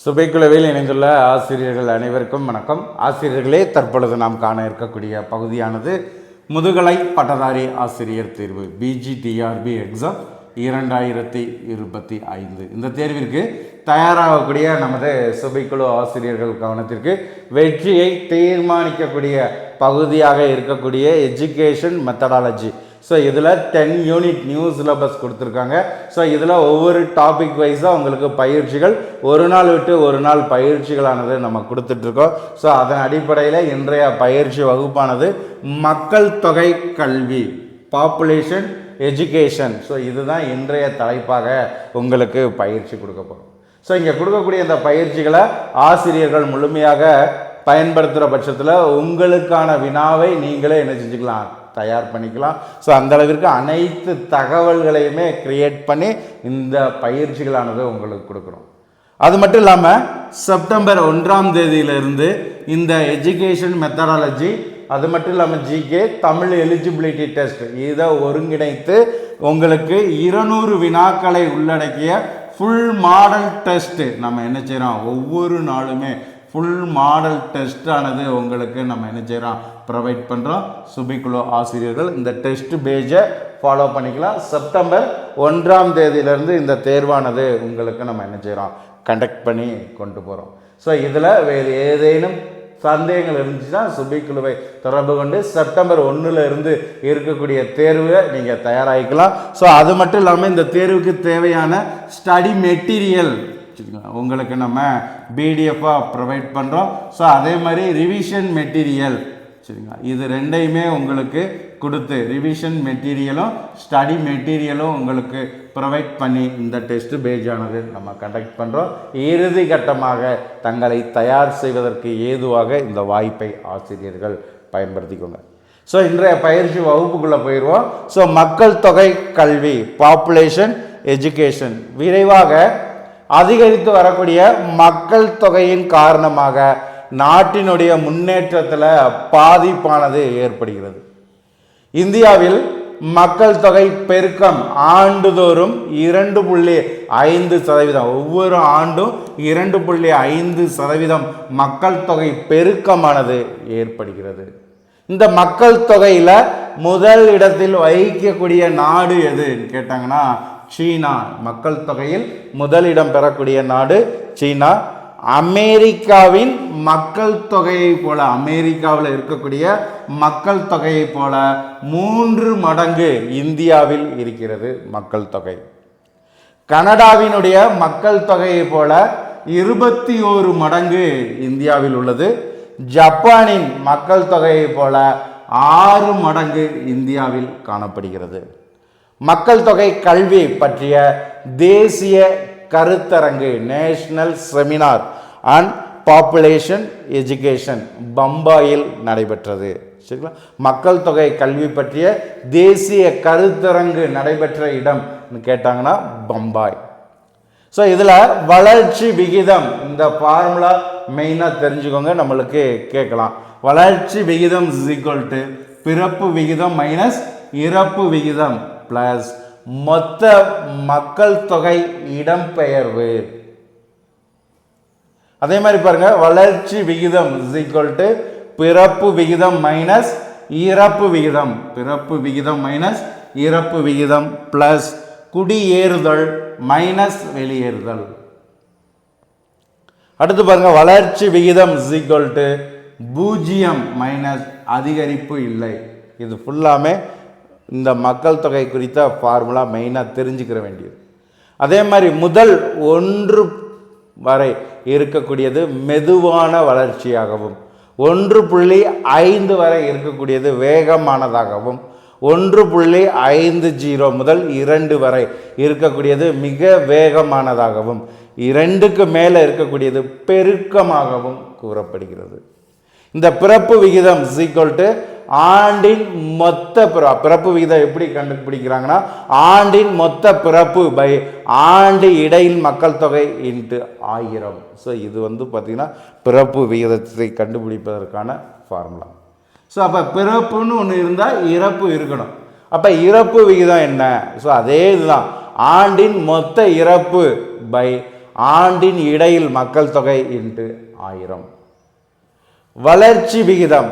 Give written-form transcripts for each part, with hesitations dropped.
சுபைக்குழுவில் இணைந்துள்ள ஆசிரியர்கள் அனைவருக்கும் வணக்கம். ஆசிரியர்களே, தற்பொழுது நாம் காண இருக்கக்கூடிய பகுதியானது முதுகலை பட்டதாரி ஆசிரியர் தேர்வு பிஜிடிஆர்பி எக்ஸாம் 2025. இந்த தேர்விற்கு தயாராகக்கூடிய நமது சுபைக்குழு ஆசிரியர்கள் கவனத்திற்கு வெற்றியை தீர்மானிக்கக்கூடிய பகுதியாக இருக்கக்கூடிய எஜுகேஷன் மெத்தடாலஜி. ஸோ இதில் 10 யூனிட் நியூ சிலபஸ் கொடுத்துருக்காங்க. ஸோ இதில் ஒவ்வொரு டாபிக் வைஸாக உங்களுக்கு பயிற்சிகள் ஒரு நாள் விட்டு ஒரு நாள் பயிற்சிகளானது நம்ம கொடுத்துட்ருக்கோம். ஸோ அதன் அடிப்படையில் இன்றைய பயிற்சி வகுப்பானது மக்கள் தொகை கல்வி, பாப்புலேஷன் எஜுகேஷன். ஸோ இதுதான் இன்றைய தலைப்பாக உங்களுக்கு பயிற்சி கொடுக்க போகிறோம். ஸோ இங்கே கொடுக்கக்கூடிய இந்த பயிற்சிகளை ஆசிரியர்கள் முழுமையாக பயன்படுத்துகிற பட்சத்தில் உங்களுக்கான வினாவை நீங்களே என்ன செஞ்சுக்கலாம், தயார் பண்ணிக்கலாம். ஸோ அந்த அளவிற்கு அனைத்து தகவல்களையுமே கிரியேட் பண்ணி இந்த பயிற்சிகளானது உங்களுக்கு கொடுக்குறோம். அது மட்டும் இல்லாமல் செப்டம்பர் 1ஆம் தேதியிலிருந்து இந்த எஜுகேஷன் மெத்தடாலஜி, அது மட்டும் இல்லாமல் ஜிகே, தமிழ் எலிஜிபிலிட்டி டெஸ்ட் இதை ஒருங்கிணைத்து உங்களுக்கு 200 வினாக்களை உள்ளடக்கிய ஃபுல் மாடல் டெஸ்ட்டு நம்ம என்ன செய்கிறோம், ஒவ்வொரு நாளுமே ஃபுல் மாடல் டெஸ்டானது உங்களுக்கு நம்ம என்ன செய்கிறோம், ப்ரொவைட் பண்ணுறோம். சுபிக்குழு ஆசிரியர்கள் இந்த டெஸ்ட் பேஜை ஃபாலோ பண்ணிக்கலாம். செப்டம்பர் 1ஆம் தேதியிலேருந்து இந்த தேர்வானது உங்களுக்கு நம்ம என்ன செய்கிறோம், கண்டக்ட் பண்ணி கொண்டு போகிறோம். ஸோ இதில் வேறு ஏதேனும் சந்தேகங்கள் இருந்துச்சுன்னா சுபிக்குழுவை தொடர்பு கொண்டு செப்டம்பர் 1ல் இருக்கக்கூடிய தேர்வை நீங்கள் தயாராகிக்கலாம். ஸோ அது மட்டும் இல்லாமல் இந்த தேர்வுக்கு தேவையான ஸ்டடி மெட்டீரியல் உங்களுக்கு நம்ம பிடிஎஃபாக ப்ரொவைட் பண்ணுறோம். ஸோ அதே மாதிரி ரிவிஷன் மெட்டீரியல் சரிங்களா, இது ரெண்டையுமே உங்களுக்கு கொடுத்து ரிவிஷன் மெட்டீரியலும் ஸ்டடி மெட்டீரியலும் உங்களுக்கு ப்ரொவைட் பண்ணி இந்த டெஸ்ட் பேஜானது நம்ம கண்டக்ட் பண்ணுறோம். இறுதி கட்டமாக தங்களை தயார் செய்வதற்கு ஏதுவாக இந்த வாய்ப்பை ஆசிரியர்கள் பயன்படுத்திக்கோங்க. ஸோ இன்றைய பயிற்சி வகுப்புக்குள்ளே போயிடுவோம். ஸோ மக்கள் தொகை கல்வி, பாப்புலேஷன் எஜுகேஷன், விரைவாக அதிகரித்து வரக்கூடிய மக்கள் தொகையின் காரணமாக நாட்டினுடைய முன்னேற்றத்தில் பாதிப்பானது ஏற்படுகிறது. இந்தியாவில் மக்கள் தொகை பெருக்கம் ஆண்டுதோறும் 2.5%, ஒவ்வொரு ஆண்டும் 2.5% மக்கள் தொகை பெருக்கமானது ஏற்படுகிறது. இந்த மக்கள் தொகையில் முதல் இடத்தில் வகிக்கக்கூடிய நாடு எதுன்னு கேட்டாங்கன்னா சீனா. மக்கள் தொகையில் முதலிடம் பெறக்கூடிய நாடு சீனா. அமெரிக்காவின் மக்கள் தொகையை போல, அமெரிக்காவில் இருக்கக்கூடிய மக்கள் தொகையை போல 3 மடங்கு இந்தியாவில் இருக்கிறது மக்கள் தொகை. கனடாவினுடைய மக்கள் தொகையை போல 21 மடங்கு இந்தியாவில் உள்ளது. ஜப்பானின் மக்கள் தொகையை போல 6 மடங்கு இந்தியாவில் காணப்படுகிறது. மக்கள் தொகை கல்வி பற்றிய தேசிய கருத்தரங்கு, national seminar and population education பம்பாயில் நடைபெற்றது. சரிங்களா, மக்கள் தொகை கல்வி பற்றிய தேசிய கருத்தரங்கு நடைபெற்ற இடம் கேட்டாங்கன்னா பம்பாய். ஸோ இதில் வளர்ச்சி விகிதம், இந்த ஃபார்முலா மெயினாக தெரிஞ்சுக்கோங்க, நம்மளுக்கு கேட்கலாம். வளர்ச்சி விகிதம் இஸ் ஈக்குவல் டு பிறப்பு விகிதம் மைனஸ் இறப்பு விகிதம் பிளஸ் மொத்த மக்கள் தொகை இடம்பெயர்வு. அதே மாதிரி பாருங்க, வளர்ச்சி விகிதம் இஸ் ஈக்குவல் டு பிறப்பு விகிதம் மைனஸ் இறப்பு விகிதம், பிறப்பு விகிதம் மைனஸ் இறப்பு விகிதம் பிளஸ் குடியேறுதல் மைனஸ் வெளியேறுதல். அடுத்து பாருங்க, வளர்ச்சி விகிதம் இஸ் ஈக்குவல் டு 0 மைனஸ் அதிகரிப்பு இல்லை. இது ஃபுல்லாமே இந்த மக்கள் தொகை குறித்த ஃபார்முலா மெயினாக தெரிஞ்சுக்கிற வேண்டியது. அதே மாதிரி முதல் 1 வரை இருக்கக்கூடியது மெதுவான வளர்ச்சியாகவும், 1.5 வரை இருக்கக்கூடியது வேகமானதாகவும், 1.50 முதல் 2 வரை இருக்கக்கூடியது மிக வேகமானதாகவும், 2க்கு மேலே இருக்கக்கூடியது பெருக்கமாகவும் கூறப்படுகிறது. இந்த பிறப்பு விகிதம் இஸ் ஈக்குவல் டு ஆண்டின் மொத்த பிறப்பு விகிதம் எப்படி கண்டுபிடிக்கிறாங்கன்னா ஆண்டின் மொத்த பிறப்பு பை ஆண்டு இடையில் மக்கள் தொகை இன்ட்டு 1000. ஸோ இது பார்த்தீங்கன்னா பிறப்பு விகிதத்தை கண்டுபிடிப்பதற்கான ஃபார்முலா. ஸோ அப்போ பிறப்புன்னு ஒன்று இருந்தால் இறப்பு இருக்கணும். அப்போ இறப்பு விகிதம் என்ன? ஸோ அதே இதுதான், ஆண்டின் மொத்த இறப்பு பை ஆண்டின் இடையில் மக்கள் தொகை இன்ட்டு 1000. வளர்ச்சி விகிதம்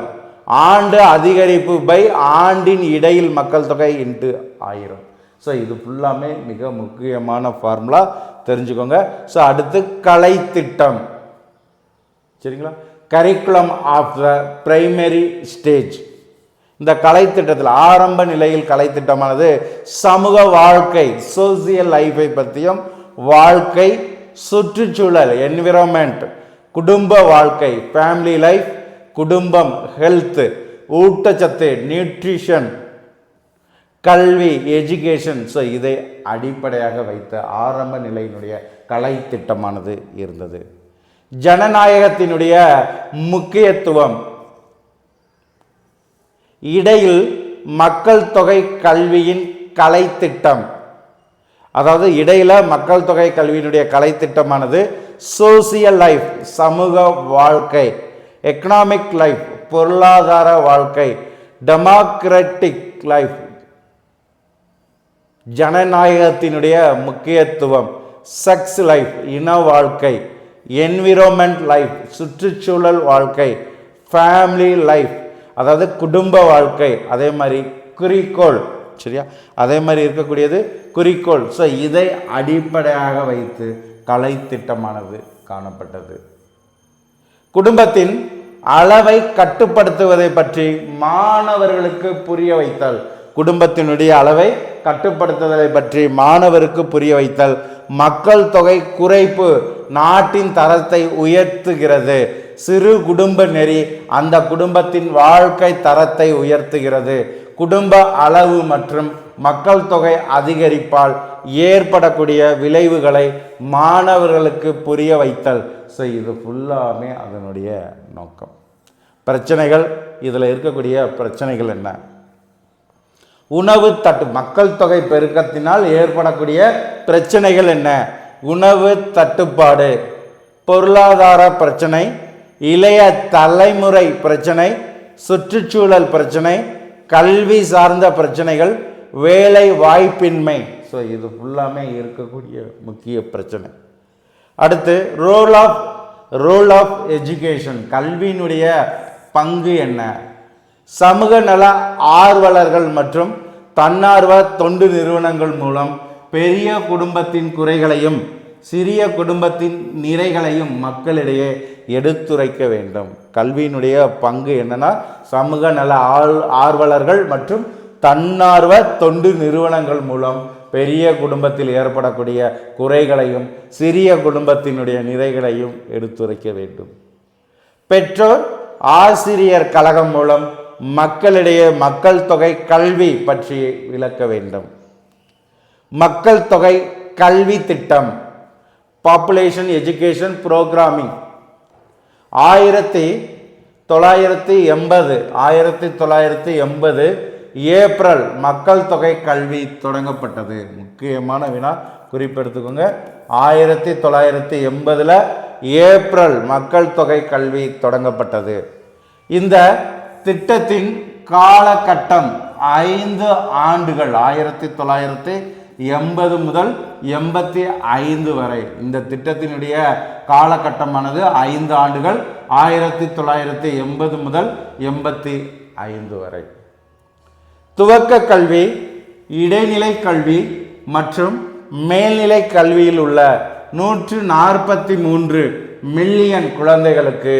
ஆண்டு அதிகரிப்பு பை ஆண்டின் இடையில் மக்கள் தொகை இன்ட்டு 1000. ஸோ இது ஃபுல்லாமே மிக முக்கியமான ஃபார்முலா, தெரிஞ்சுக்கோங்க. ஸோ அடுத்து கலை திட்டம், சரிங்களா? Curriculum of the primary stage. இந்த கலை திட்டத்தில் ஆரம்ப நிலையில் கலை திட்டமானது சமூக வாழ்க்கை சோசியல் லைஃபை பற்றியும், வாழ்க்கை சுற்றுச்சூழல் என்விரான்மெண்ட், குடும்ப வாழ்க்கை ஃபேமிலி லைஃப், குடும்பம் ஹெல்த், ஊட்டச்சத்து நியூட்ரிஷன், கல்வி எஜுகேஷன், ஸோ இதை அடிப்படையாக வைத்த ஆரம்ப நிலையினுடைய கலை திட்டமானது இருந்தது. ஜனநாயகத்தினுடைய முக்கியத்துவம், இடையில் மக்கள் தொகை கல்வியின் கலை திட்டம், அதாவது இடையில மக்கள் தொகை கல்வியினுடைய கலை திட்டமானது சோசியல் லைஃப் சமூக வாழ்க்கை, எக்கனாமிக் லைஃப் பொருளாதார வாழ்க்கை, டெமோக்ராட்டிக் லைஃப் ஜனநாயகத்தினுடைய முக்கியத்துவம், செக்ஸ் லைஃப் இன வாழ்க்கை, என்விரான்மெண்ட் லைஃப் சுற்றுச்சூழல் வாழ்க்கை, ஃபேமிலி லைஃப் அதாவது குடும்ப வாழ்க்கை, அதே மாதிரி குறிக்கோள், சரியா? அதே மாதிரி இருக்கக்கூடியது குறிக்கோள். ஸோ இதை அடிப்படையாக வைத்து கலை திட்டமானது காணப்பட்டது. குடும்பத்தின் அளவை கட்டுப்படுத்துவதை பற்றி மாணவர்களுக்கு புரிய வைத்தல், குடும்பத்தினுடைய அளவை கட்டுப்படுத்துவதை பற்றி மாணவருக்கு புரிய வைத்தல். மக்கள் தொகை குறைப்பு நாட்டின் தரத்தை உயர்த்துகிறது, சிறு குடும்ப நெறி அந்த குடும்பத்தின் வாழ்க்கை தரத்தை உயர்த்துகிறது. குடும்ப அளவு மற்றும் மக்கள் தொகை அதிகரிப்பால் ஏற்படக்கூடிய விளைவுகளை மாணவர்களுக்கு புரிய வைத்தல். ஸோ இது ஃபுல்லாமே அதனுடைய நோக்கம். பிரச்சனைகள், இதில் இருக்கக்கூடிய பிரச்சனைகள் என்ன? உணவு தட்டு, மக்கள் தொகை பெருக்கத்தினால் ஏற்படக்கூடிய பிரச்சனைகள் என்ன? உணவு தட்டுப்பாடு, பொருளாதார பிரச்சனை, இளைய தலைமுறை பிரச்சனை, சுற்றுச்சூழல் பிரச்சனை, கல்வி சார்ந்த பிரச்சனைகள், வேலை வாய்ப்பின்மை. ஸோ இது ஃபுல்லாமே இருக்கக்கூடிய முக்கிய பிரச்சனை. அடுத்து ரோல் ஆஃப் எஜுகேஷன், கல்வியினுடைய பங்கு என்ன? சமூக நல ஆர்வலர்கள் மற்றும் தன்னார்வ தொண்டு நிறுவனங்கள் மூலம் பெரிய குடும்பத்தின் குறைகளையும் சிறிய குடும்பத்தின் நிறைகளையும் மக்களிடையே எடுத்துரைக்க வேண்டும். கல்வியினுடைய பங்கு என்னன்னா, சமூக நல ஆர்வலர்கள் மற்றும் தன்னார்வ தொண்டு நிறுவனங்கள் மூலம் பெரிய குடும்பத்தில் ஏற்படக்கூடிய குறைகளையும் சிறிய குடும்பத்தினுடைய நிறைகளையும் எடுத்துரைக்க வேண்டும். பெற்றோர் ஆசிரியர் கழகம் மூலம் மக்களிடையே மக்கள் தொகை கல்வி பற்றி விளக்க வேண்டும். மக்கள் தொகை கல்வி திட்டம் பாப்புலேஷன் எஜுகேஷன் புரோகிராமிங் 1980 ஏப்ரல் மக்கள் தொகை கல்வி தொடங்கப்பட்டது. முக்கியமான வினா குறிப்பெடுத்துக்கோங்க. 1980 ஏப்ரல் மக்கள் தொகை கல்வி தொடங்கப்பட்டது. இந்த திட்டத்தின் காலகட்டம் 5 ஆண்டுகள், 1980 முதல் 85 வரை. இந்த திட்டத்தினுடைய காலகட்டமானது 5 ஆண்டுகள், 1980 முதல் 85 வரை. துவக்க கல்வி, இடைநிலை கல்வி மற்றும் மேல்நிலை கல்வியில் உள்ள 143 மில்லியன் குழந்தைகளுக்கு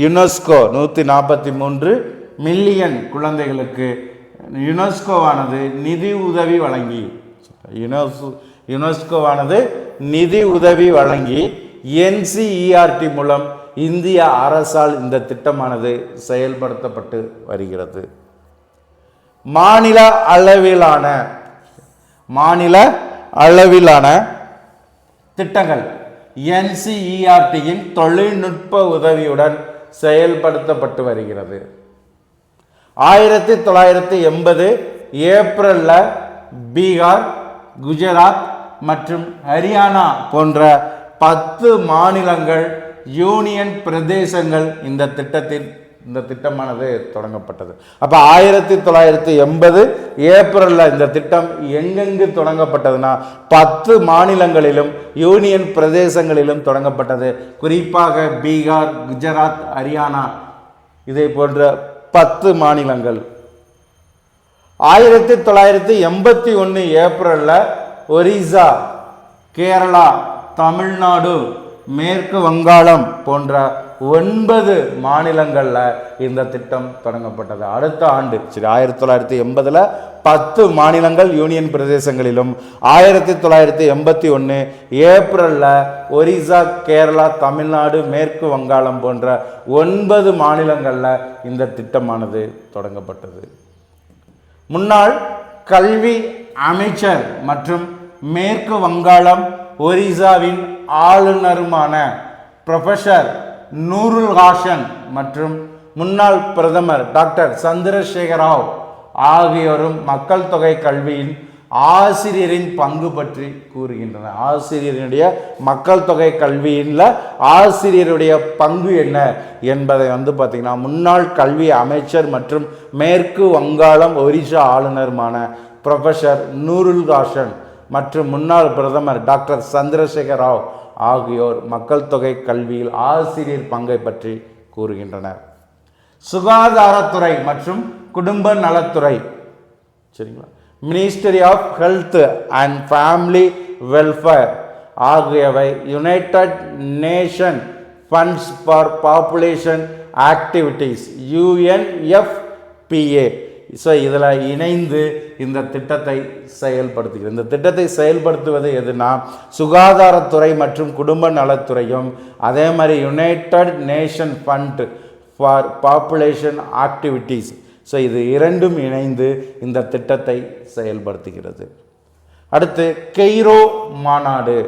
யுனெஸ்கோ 143 மில்லியன் குழந்தைகளுக்கு யுனெஸ்கோவானது நிதி உதவி வழங்கி யுனெஸ்கோவானது நிதி உதவி வழங்கி NCERT மூலம் இந்திய அரசால் இந்த திட்டமானது செயல்படுத்தப்பட்டு வருகிறது. மாநில அளவிலான திட்டங்கள் NCERT-யின் தொழில்நுட்ப உதவியுடன் செயல்படுத்தப்பட்டு வருகிறது. 1980 ஏப்ரல்ல பீகார், குஜராத் மற்றும் ஹரியானா போன்ற 10 மாநிலங்கள், யூனியன் பிரதேசங்கள் இந்த திட்டத்தில் இந்த திட்டமானது தொடங்கப்பட்டது. அப்போ 1980 ஏப்ரலில் இந்த திட்டம் எங்கெங்கு தொடங்கப்பட்டதுன்னா 10 மாநிலங்களிலும் யூனியன் பிரதேசங்களிலும் தொடங்கப்பட்டது. குறிப்பாக பீகார், குஜராத், ஹரியானா இதே போன்ற 10 மாநிலங்கள். 1981 ஏப்ரலில் ஒரிசா, கேரளா, தமிழ்நாடு, மேற்கு வங்காளம் போன்ற 9 மாநிலங்களில் இந்த திட்டம் தொடங்கப்பட்டது. அடுத்த ஆண்டு 1980 10 மாநிலங்கள் யூனியன் பிரதேசங்களிலும் 1981 ஏப்ரலில் ஒரிசா, கேரளா, தமிழ்நாடு, மேற்கு வங்காளம் போன்ற 9 மாநிலங்களில் இந்த திட்டமானது தொடங்கப்பட்டது. முன்னாள் கல்வி அமைச்சர் மற்றும் மேற்கு வங்காளம் ஒரிசாவின் ஆளுநருமான ப்ரொஃபஸர் நூருல் ஹாசன் மற்றும் முன்னாள் பிரதமர் டாக்டர் சந்திரசேகர ராவ் ஆகியோரும் மக்கள் தொகை கல்வியின் ஆசிரியரின் பங்கு பற்றி கூறுகின்றனர். ஆசிரியருடைய மக்கள் தொகை கல்வியில் ஆசிரியருடைய பங்கு என்ன என்பதை பார்த்தீங்கன்னா முன்னாள் கல்வி அமைச்சர் மற்றும் மேற்கு வங்காளம் ஒரிசா ஆளுநருமான ப்ரொஃபஸர் நூருல் ஹாசன் மற்றும் முன்னாள் பிரதமர் டாக்டர் சந்திரசேகர ராவ் ஆகியோர் மக்கள் தொகை கல்வியில் ஆசிரியர் பங்கை பற்றி கூறுகின்றனர். சுகாதாரத்துறை மற்றும் குடும்ப நலத்துறை, சரிங்களா, ministry of health and family welfare ஆகியவை United Nation Funds for Population Activities UNFPA இதில் இணைந்து இந்த திட்டத்தை செயல்படுத்துகிறது. இந்த திட்டத்தை செயல்படுத்துவது எதுனா சுகாதாரத்துறை மற்றும் குடும்ப நலத்துறையும் அதே மாதிரி United nation fund for Population activities இது இரண்டும் இணைந்து இந்த திட்டத்தை செயல்படுத்துகிறது. அடுத்து கெய்ரோ மாநாடு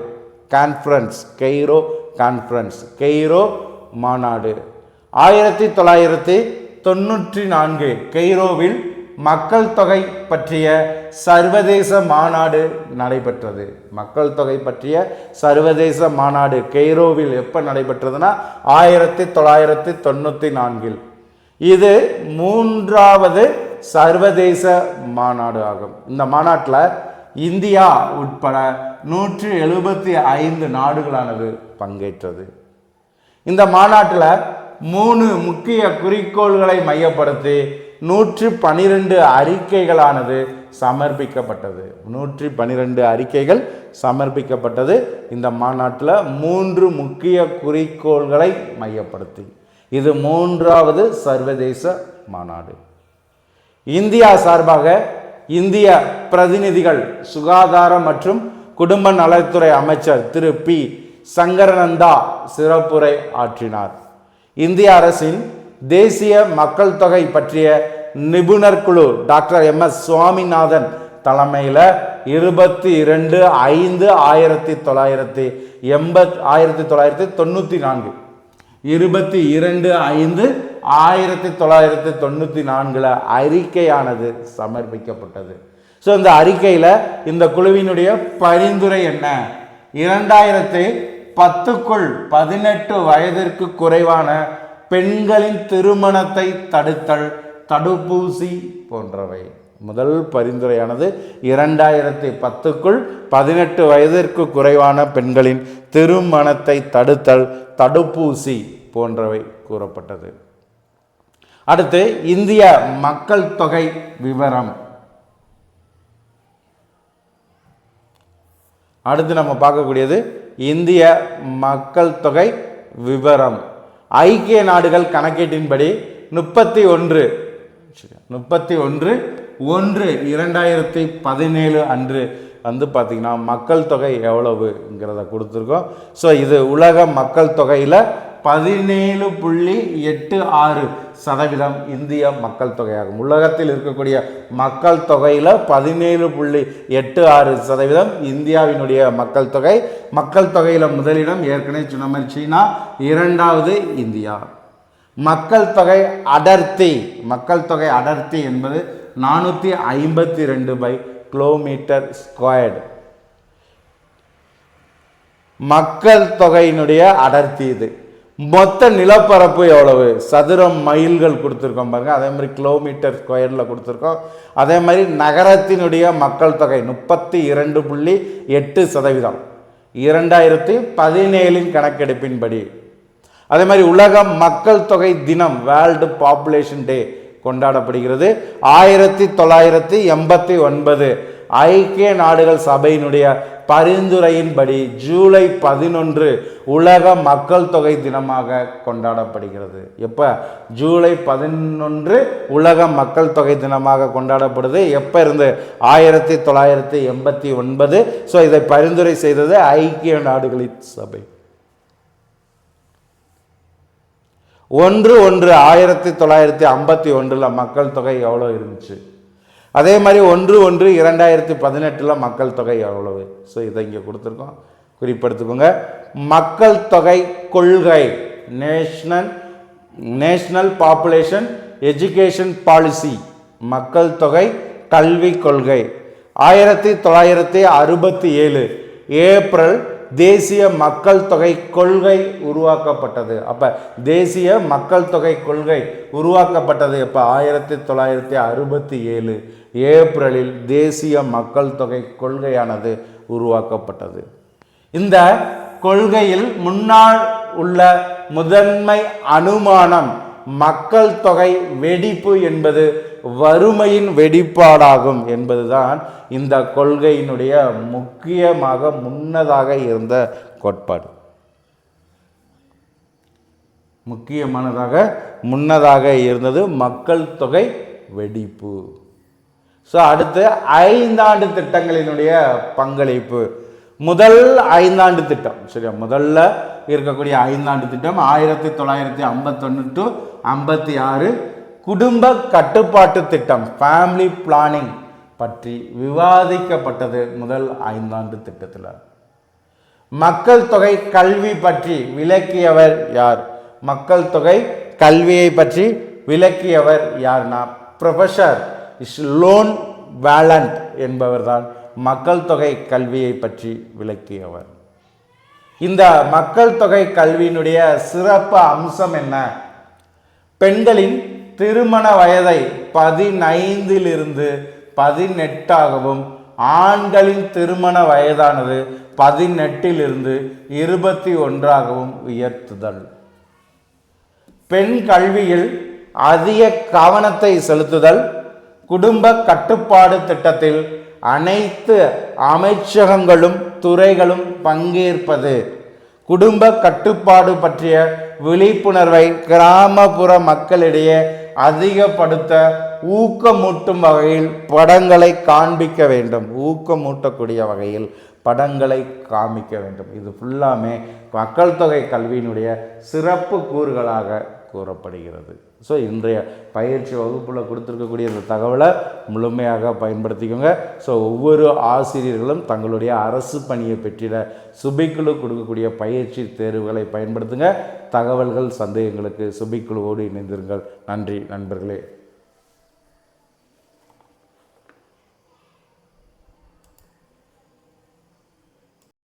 கான்ஃபரன்ஸ், கெய்ரோ மாநாடு 1994 கெய்ரோவில் மக்கள் தொகை பற்றிய சர்வதேச மாநாடு நடைபெற்றது. மக்கள் தொகை பற்றிய சர்வதேச மாநாடு கெய்ரோவில் எப்போ நடைபெற்றதுன்னா 1994. இது 3வது சர்வதேச மாநாடு ஆகும். இந்த மாநாட்டில் இந்தியா உட்பட 175 நாடுகளானது பங்கேற்றது. இந்த மாநாட்டில் 3 முக்கிய குறிக்கோள்களை மையப்படுத்தி 112 அறிக்கைகளானது சமர்ப்பிக்கப்பட்டது. 112 அறிக்கைகள் சமர்ப்பிக்கப்பட்டது. இந்த மாநாட்டில் 3 முக்கிய குறிக்கோள்களை மையப்படுத்தி. இது 3வது சர்வதேச மாநாடு. இந்தியா சார்பாக இந்திய பிரதிநிதிகள் சுகாதார மற்றும் குடும்ப நலத்துறை அமைச்சர் திரு பி சங்கரநந்தா சிறப்புரை ஆற்றினார். இந்திய அரசின் தேசிய மக்கள் தொகை பற்றிய நிபுணர் குழு டாக்டர் MS சுவாமிநாதன் தலைமையில் 22/5/1994 22/5/1994 அறிக்கையானது சமர்ப்பிக்கப்பட்டது. இந்த அறிக்கையில் இந்த குழுவினுடைய பரிந்துரை என்ன? 2010க்குள் 18 வயதிற்கு குறைவான பெண்களின் திருமணத்தை தடுத்தல், தடுப்பூசி போன்றவை. முதல் பரிந்துரையானது 2010க்குள் 18 வயதிற்கு குறைவான பெண்களின் திருமணத்தை தடுத்தல், தடுப்பூசி போன்றவை கூறப்பட்டது. அடுத்து இந்திய மக்கள் தொகை விவரம். அடுத்து நம்ம பார்க்கக்கூடியது இந்திய மக்கள் தொகை விவரம். ஐக்கிய நாடுகள் கணக்கீட்டின்படி 31/1/2017 அன்று பார்த்தீங்கன்னா மக்கள் தொகை எவ்வளவுங்கிறத கொடுத்துருக்கோம். இது உலக மக்கள் தொகையில் 17.86% இந்திய மக்கள் தொகையாகும். உலகத்தில் இருக்கக்கூடிய மக்கள் தொகையில் 17.86% இந்தியாவினுடைய மக்கள் தொகை. மக்கள் தொகையில் முதலிடம் ஏற்கனவே சொன்ன மாதிரி சீனா, 2வது இந்தியா. மக்கள் தொகை அடர்த்தி என்பது 452 km². மக்கள் தொகையினுடைய அடர்த்தி இது. மொத்த நிலப்பரப்பு எவ்வளவு, சதுரம் மைல்கள் கொடுத்துருக்கோம் பாருங்க. அதே மாதிரி கிலோமீட்டர் ஸ்கொயரில் கொடுத்துருக்கோம். அதே மாதிரி நகரத்தினுடைய மக்கள் தொகை 32.8%, 2017 கணக்கெடுப்பின்படி. அதே மாதிரி உலக மக்கள் தொகை தினம், வேர்ல்டு பாப்புலேஷன் டே கொண்டாடப்படுகிறது. 1989 ஐக்கிய நாடுகள் சபையினுடைய பரிந்துரையின்படி ஜூலை 11 உலக மக்கள் தொகை தினமாக கொண்டாடப்படுகிறது. எப்போ? ஜூலை 11 உலக மக்கள் தொகை தினமாக கொண்டாடப்படுது. எப்போ இருந்து? 1989. ஸோ இதை பரிந்துரை செய்தது ஐக்கிய நாடுகளின் சபை. 1/1/1951 மக்கள் தொகை எவ்வளோ இருந்துச்சு? அதே மாதிரி 1/1/2018 மக்கள் தொகை எவ்வளவு? ஸோ இதை இங்கே கொடுத்துருக்கோம், குறிப்பெடுத்துக்கோங்க. மக்கள் தொகை கொள்கை, நேஷனல் பாப்புலேஷன் எஜுகேஷன் பாலிசி, மக்கள் தொகை கல்வி கொள்கை 1967 ஏப்ரல் தேசிய மக்கள் தொகை கொள்கை உருவாக்கப்பட்டது. அப்போ தேசிய மக்கள் தொகை கொள்கை உருவாக்கப்பட்டது எப்போ? 1967 ஏப்ரலில் தேசிய மக்கள் தொகை கொள்கையானது உருவாக்கப்பட்டது. இந்த கொள்கையில் முன்னால் உள்ள முதன்மை அனுமானம் மக்கள் தொகை வெடிப்பு என்பது வறுமையின் வெடிப்பாடாகும் என்பதுதான் இந்த கொள்கையினுடைய முக்கியமாக முன்னதாக இருந்த கோட்பாடு. முன்னதாக இருந்தது மக்கள் தொகை வெடிப்பு. ஸோ அடுத்து 5 ஆண்டு திட்டங்களினுடைய பங்களிப்பு. முதல் 5 ஆண்டு திட்டம், சரியா, முதல்ல இருக்கக்கூடிய 5 ஆண்டு திட்டம் 1951 to 56 குடும்ப கட்டுப்பாட்டு திட்டம், ஃபேமிலி பிளானிங் பற்றி விவாதிக்கப்பட்டது முதல் 5 ஆண்டு திட்டத்தில். மக்கள் தொகை கல்வி பற்றி விளக்கியவர் யார்? மக்கள் தொகை கல்வியை பற்றி விளக்கியவர் யார்னா ப்ரொஃபஸர் லோன் வேலண்ட் என்பவர் தான் மக்கள் தொகை கல்வியை பற்றி விளக்கியவர். இந்த மக்கள் தொகை கல்வியினுடைய சிறப்பு அம்சம் என்ன? பெண்களின் திருமண வயதை 15 18 ஆண்களின் திருமண வயதானது 18 21 உயர்த்துதல். பெண் கல்வியில் அதிக கவனத்தை செலுத்துதல். குடும்ப கட்டுப்பாடு திட்டத்தில் அனைத்து அமைச்சகங்களும் துறைகளும் பங்கேற்பது. குடும்ப கட்டுப்பாடு பற்றிய விழிப்புணர்வை கிராமப்புற மக்களிடையே அதிகப்படுத்த ஊக்கமூட்டும் வகையில் படங்களை காண்பிக்க வேண்டும். ஊக்கமூட்டக்கூடிய வகையில் படங்களை காமிக்க வேண்டும். இது ஃபுல்லாமே மக்கள் தொகை கல்வியினுடைய சிறப்பு கூறுகளாக கூறப்படுகிறது. ஸோ இன்றைய பயிற்சி வகுப்பில் கொடுத்துருக்கக்கூடிய இந்த தகவலை முழுமையாக பயன்படுத்திக்கோங்க. ஸோ ஒவ்வொரு ஆசிரியர்களும் தங்களுடைய அரசு பணியை பெற்றிட சுபிக்குழு கொடுக்கக்கூடிய பயிற்சி தேர்வுகளை பயன்படுத்துங்க. தகவல்கள் சந்தேகங்களுக்கு சுபிக்குழுவோடு இணைந்திருங்கள். நன்றி நண்பர்களே.